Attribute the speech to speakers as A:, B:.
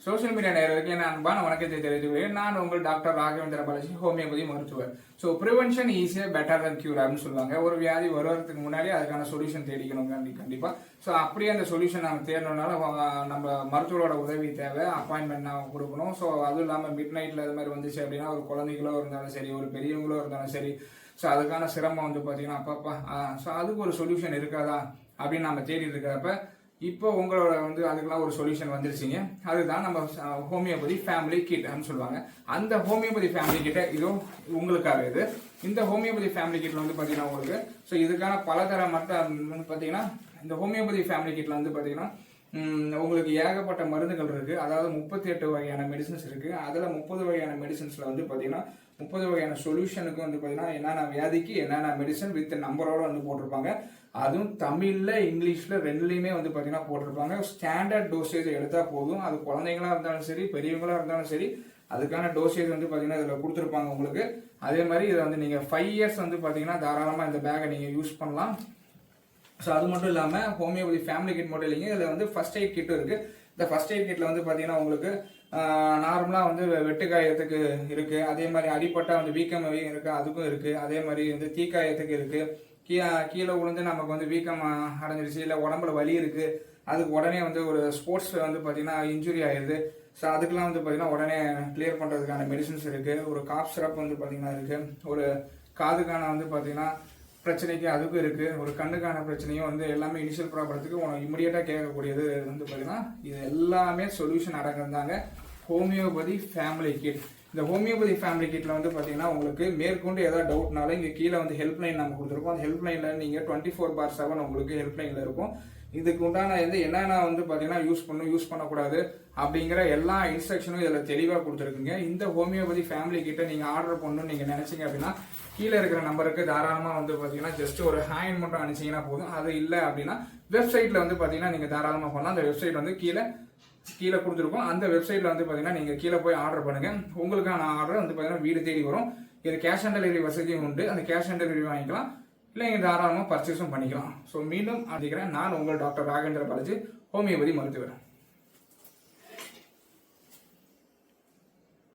A: Social media நேயர்களுக்கு என் அன்பான வணக்கத்தை தெரிவித்துள்ளேன். நான் உங்கள் டாக்டர் ராகவேந்திர பாலாஜி, ஹோமியோபதி மருத்துவர். ஸோ ப்ரிவென்ஷன் ஈஸியாக பெட்டர் தன் கியூர் அப்படின்னு சொல்லுவாங்க. ஒரு வியாதி வருவதற்கு முன்னாடி அதுக்கான சொல்யூஷன் தேடிக்கணும் கண்டிப்பா. ஸோ அப்படியே அந்த சொல்யூஷன் நம்ம தேடணும்னால நம்ம மருத்துவரோட உதவி தேவை, அப்பாயின்மெண்ட் நான் கொடுக்கணும். ஸோ அதுவும் இல்லாமல் மிட் நைட்ல அது மாதிரி வந்துச்சு அப்படின்னா ஒரு குழந்தைகளோ இருந்தாலும் சரி, ஒரு பெரியவங்களோ இருந்தாலும் சரி, ஸோ அதுக்கான சிரமம் வந்து பார்த்தீங்கன்னா அப்பப்பா ஸோ அதுக்கு ஒரு சொல்யூஷன் இருக்காதா அப்படின்னு நம்ம தேடிட்டு இருக்கிறப்ப இப்போ உங்களோட வந்து அதுக்கெல்லாம் ஒரு சொல்யூஷன் வந்துருச்சிங்க. அதுதான் நம்ம ஹோமியோபதி ஃபேமிலி கிட் அப்படின்னு சொல்லுவாங்க. அந்த ஹோமியோபதி ஃபேமிலி கிட்ட இதோ உங்களுக்காக இது. இந்த ஹோமியோபதி ஃபேமிலி கிட்ல வந்து பார்த்தீங்கன்னா உங்களுக்கு ஸோ இதுக்கான பலதர மட்டும் வந்து பார்த்தீங்கன்னா இந்த ஹோமியோபதி ஃபேமிலி கிட்ல வந்து பார்த்தீங்கன்னா உங்களுக்கு ஏகப்பட்ட மருந்துகள் இருக்கு. அதாவது 38 வகையான மெடிசன்ஸ் இருக்கு. அதுல 30 வகையான மெடிசன்ஸ்ல வந்து பாத்தீங்கன்னா 30 வகையான சொல்யூஷனுக்கு வந்து பாத்தீங்கன்னா என்னென்ன வியாதிக்கு என்னென்ன மெடிசன் வித் நம்பரோட வந்து போட்டிருப்பாங்க. அதுவும் தமிழ்ல இங்கிலீஷ்ல ரெண்டுலையுமே வந்து பாத்தீங்கன்னா போட்டிருப்பாங்க. ஸ்டாண்டர்ட் டோசேஜ் எடுத்தா போதும். அது குழந்தைங்களா இருந்தாலும் சரி, பெரியவங்களா இருந்தாலும் சரி, அதுக்கான டோசேஜ் வந்து பாத்தீங்கன்னா இதுல கொடுத்துருப்பாங்க உங்களுக்கு. அதே மாதிரி இதை வந்து நீங்க 5 இயர்ஸ் வந்து பாத்தீங்கன்னா தாராளமா இந்த பேக்கை நீங்க யூஸ் பண்ணலாம். ஸோ அது மட்டும் இல்லாமல் ஹோமியோபதி ஃபேமிலி கிட் மட்டும் இல்லைங்க, இதில் வந்து ஃபர்ஸ்ட் எய்ட் கிட்டும் இருக்குது. இந்த ஃபர்ஸ்ட் எய்ட் கிட்டில் வந்து பார்த்தீங்கன்னா உங்களுக்கு நார்மலாக வந்து வெட்டுக்காயத்துக்கு இருக்குது. அதே மாதிரி அடிப்பட்டா வந்து வீக்கம் இருக்குது, அதுக்கும் இருக்குது. அதே மாதிரி வந்து தீக்காயத்துக்கு இருக்குது. கீழே விழுந்து நமக்கு வந்து வீக்கம் அடைஞ்சிருச்சு, இல்லை உடம்புல வலி இருக்குது, அதுக்கு உடனே வந்து ஒரு ஸ்போர்ட்ஸில் வந்து பார்த்தீங்கன்னா இன்ஜுரி ஆயிடுது. ஸோ அதுக்கெல்லாம் வந்து பார்த்தீங்கன்னா உடனே கிளியர் பண்ணுறதுக்கான மெடிசன்ஸ் இருக்குது. ஒரு காப் சிரப் வந்து பார்த்தீங்கன்னா இருக்குது. ஒரு காதுக்கான வந்து பார்த்தீங்கன்னா பிரச்சனைக்கு அதுக்கும் இருக்கு. ஒரு கண்ணுக்கான பிரச்சனையும் வந்து எல்லாமே இனிஷியல் ப்ராப்ளத்துக்கு உனக்கு இமிடியேட்டா கேட்கக்கூடியது வந்து பார்த்தீங்கன்னா இது எல்லாமே சொல்யூஷன் அடங்குறதாங்க ஹோமியோபதி ஃபேமிலி கிட். இந்த ஹோமியோபதி ஃபேமிலி கிட்ல வந்து பார்த்தீங்கன்னா உங்களுக்கு மேற்கொண்டு ஏதாவது டவுட்னாலும் இங்கே கீழே வந்து ஹெல்ப்லைன் நம்ம கொடுத்துருக்கோம். அந்த ஹெல்ப்லைன்ல நீங்கள் 24/7 உங்களுக்கு ஹெல்ப்லைன்ல இருக்கும். இதுக்கு உண்டான என்னென்ன வந்து பார்த்தீங்கன்னா யூஸ் பண்ணக்கூடாது அப்படிங்கிற எல்லா இன்ஸ்ட்ரக்ஷனும் இதில் தெளிவாக கொடுத்துருக்குங்க. இந்த ஹோமியோபதி ஃபேமிலி கிட்ட நீங்கள் ஆர்டர் பண்ணணும்னு நீங்கள் நினைச்சீங்க அப்படின்னா கீழே இருக்கிற நம்பருக்கு தாராளமாக வந்து பார்த்தீங்கன்னா ஜஸ்ட் ஒரு ஹேண்ட் மட்டும் அனுப்பிச்சிங்கன்னா போதும். அது இல்லை அப்படின்னா வெப்சைட்டில் வந்து பார்த்தீங்கன்னா நீங்கள் தாராளமாக பண்ணலாம். அந்த வெப்சைட் வந்து கீழே கொடுத்துருக்கோம். அந்த வெப்சைட்டில் வந்து பார்த்தீங்கன்னா நீங்கள் கீழே போய் ஆர்டர் பண்ணுங்க. உங்களுக்கான ஆர்டர் வந்து பார்த்தீங்கன்னா வீடு தேடி வரும். இது கேஷ் ஆன் டெலிவரி வசதியும் உண்டு. அந்த கேஷ் ஆன் டெலிவரி வாங்கிக்கலாம், இல்லை இங்கே தாராளமாக பர்ச்சேஸும் பண்ணிக்கலாம். ஸோ மீண்டும் அதிக்கிறேன். நான் உங்கள் டாக்டர் ராகவேந்திர பாலாஜி, ஹோமியோபதி மருத்துவர்.